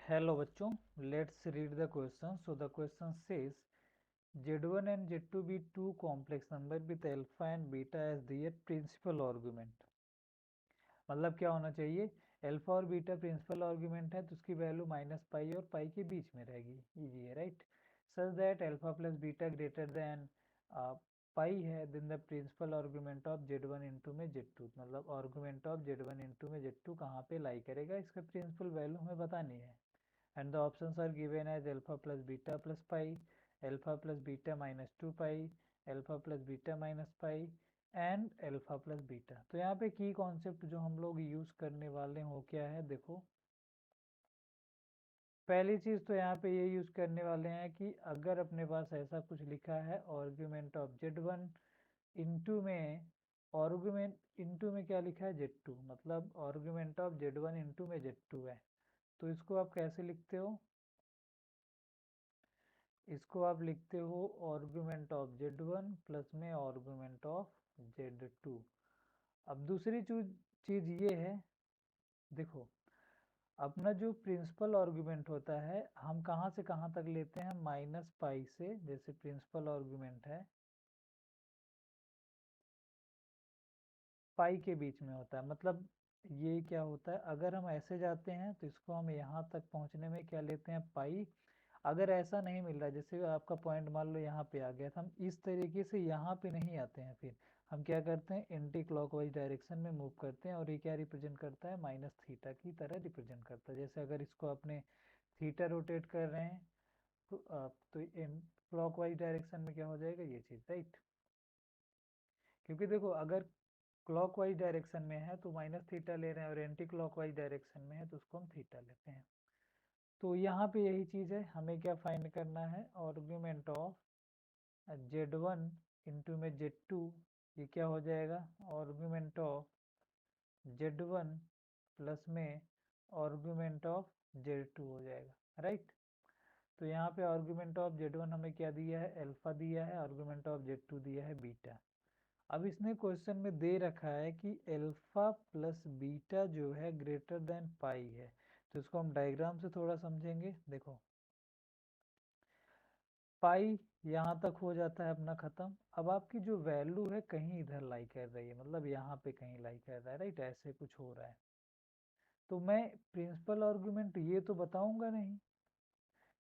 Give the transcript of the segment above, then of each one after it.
Hello बच्चों, let's read the question. So the question says Z1 and Z2 be two complex number with alpha and beta as their principal argument. मतलब क्या होना चाहिए, alpha और beta principal argument है तो उसकी value -पाई और पाई के बीच में रहेगी. इजी है, right. Such that alpha plus beta greater than pi है, then the principal argument of Z1 into में Z2. मतलब आर्गुमेंट ऑफ Z1 इंटू में Z2 कहाँ पे लाई करेगा, इसका प्रिंसिपल वैल्यू हमें बतानी है. And the options are given as alpha plus beta plus pi, alpha plus beta minus 2 pi, alpha plus beta minus pi and alpha plus beta. तो यहाँ पे की कॉन्सेप्ट जो हम लोग यूज करने वाले हो क्या है, देखो पहली चीज तो यहाँ पे ये यूज करने वाले हैं कि अगर अपने पास ऐसा कुछ लिखा है आर्गुमेंट ऑफ Z1 इंटू में क्या लिखा है Z2, मतलब आर्गुमेंट ऑफ Z1 इंटू में Z2 है, तो इसको आप कैसे लिखते हो, इसको आप लिखते हो आर्गुमेंट ऑफ Z1 प्लस में आर्गुमेंट ऑफ Z2. अब दूसरी चीज ये है, देखो अपना जो प्रिंसिपल आर्गुमेंट होता है हम कहाँ से कहाँ तक लेते हैं, -पाई से. जैसे प्रिंसिपल आर्गुमेंट है पाई के बीच में होता है, मतलब ये क्या होता है, अगर हम ऐसे जाते हैं तो इसको हम यहाँ तक पहुँचने में क्या लेते हैं, पाई. अगर ऐसा नहीं मिल रहा, जैसे आपका पॉइंट मान लो यहाँ पे आ गया था, हम इस तरीके से यहाँ पे नहीं आते हैं, फिर हम क्या करते हैं एंटी क्लॉकवाइज डायरेक्शन में मूव करते हैं, और ये क्या रिप्रेजेंट करता है, माइनस थीटा की तरह रिप्रेजेंट करता है. जैसे अगर इसको अपने थीटा रोटेट कर रहे हैं तो क्लॉकवाइज डायरेक्शन में क्या हो जाएगा ये चीज, राइट. क्योंकि देखो अगर क्लॉकवाइज डायरेक्शन में है तो माइनस थीटा ले रहे हैं, और एंटी क्लॉकवाइज डायरेक्शन में है तो उसको हम थीटा लेते हैं. तो यहाँ पे यही चीज है, हमें क्या फाइंड करना है, आर्गुमेंट ऑफ Z1 इंटू में Z2. ये क्या हो जाएगा, आर्गुमेंट ऑफ Z1 प्लस में आर्गुमेंट ऑफ Z2 हो जाएगा, राइट. तो यहाँ पे आर्गुमेंट ऑफ Z1 हमें क्या दिया है, अल्फा दिया है, आर्गुमेंट ऑफ Z2 दिया है बीटा. अब इसने क्वेश्चन में दे रखा है कि अल्फा प्लस बीटा जो है ग्रेटर देन पाई है, तो इसको हम डायग्राम से थोड़ा समझेंगे. देखो पाई यहाँ तक हो जाता है अपना खत्म. अब आपकी जो वैल्यू है कहीं इधर लाई कर रही है, मतलब यहाँ पे कहीं लाई कर रहा है, राइट, ऐसे कुछ हो रहा है. तो मैं प्रिंसिपल आर्गुमेंट ये तो बताऊंगा नहीं,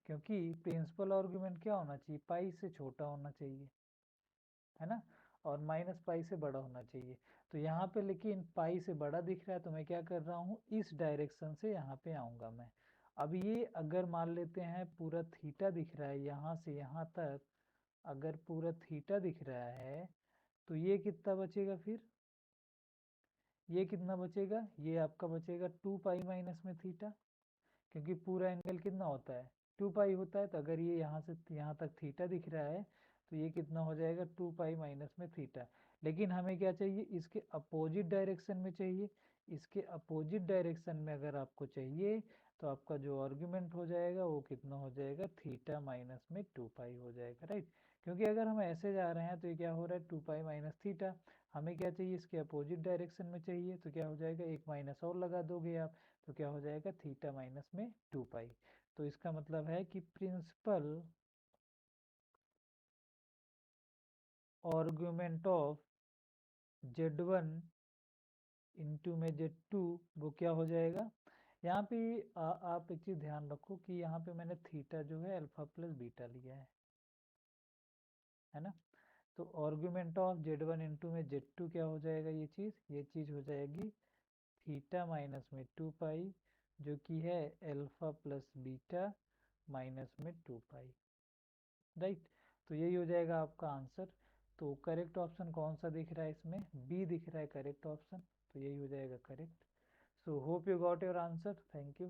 क्योंकि प्रिंसिपल आर्गुमेंट क्या होना चाहिए, पाई से छोटा होना चाहिए, है ना, और -पाई से बड़ा होना चाहिए. तो यहाँ पे लेकिन पाई से बड़ा दिख रहा है, तो मैं क्या कर रहा हूँ, इस डायरेक्शन से यहाँ पे आऊंगा मैं. अब ये अगर मान लेते हैं पूरा थीटा दिख रहा है यहाँ से यहाँ तक, अगर पूरा थीटा दिख रहा है तो ये कितना बचेगा, फिर ये कितना बचेगा, ये आपका बचेगा 2 पाई माइनस में थीटा, क्योंकि पूरा एंगल कितना होता है, 2 पाई होता है. तो अगर ये यहाँ से यहाँ तक थीटा दिख रहा है तो ये कितना हो जाएगा, 2 पाई माइनस में थीटा. लेकिन हमें क्या चाहिए, इसके अपोजिट डायरेक्शन में चाहिए. इसके अपोजिट डायरेक्शन में अगर आपको चाहिए तो आपका जो आर्गुमेंट हो जाएगा वो कितना हो जाएगा, थीटा माइनस में 2 पाई हो जाएगा, राइट. क्योंकि अगर हम ऐसे जा रहे हैं तो ये क्या हो रहा है, 2 पाई माइनस थीटा. हमें क्या चाहिए, इसके अपोजिट डायरेक्शन में चाहिए, तो क्या हो जाएगा, एक माइनस और लगा दोगे आप, तो क्या हो जाएगा, थीटा माइनस में 2 पाई. तो इसका मतलब है कि principal argument of Z1 into में Z2 वो क्या हो जाएगा. यहाँ पे आप एक चीज ध्यान रखो कि यहाँ पे मैंने थीटा जो है अल्फा प्लस बीटा लिया है ना. तो आर्गुमेंट ऑफ Z1 इंटू में Z2 क्या हो जाएगा, ये चीज हो जाएगी थीटा माइनस में 2 पाई, जो कि है अल्फा प्लस बीटा माइनस में 2 पाई, राइट. तो यही हो जाएगा आपका आंसर. तो करेक्ट ऑप्शन कौन सा दिख रहा है, इसमें बी दिख रहा है करेक्ट ऑप्शन, तो यही हो जाएगा correct. So hope you got your answer. Thank you.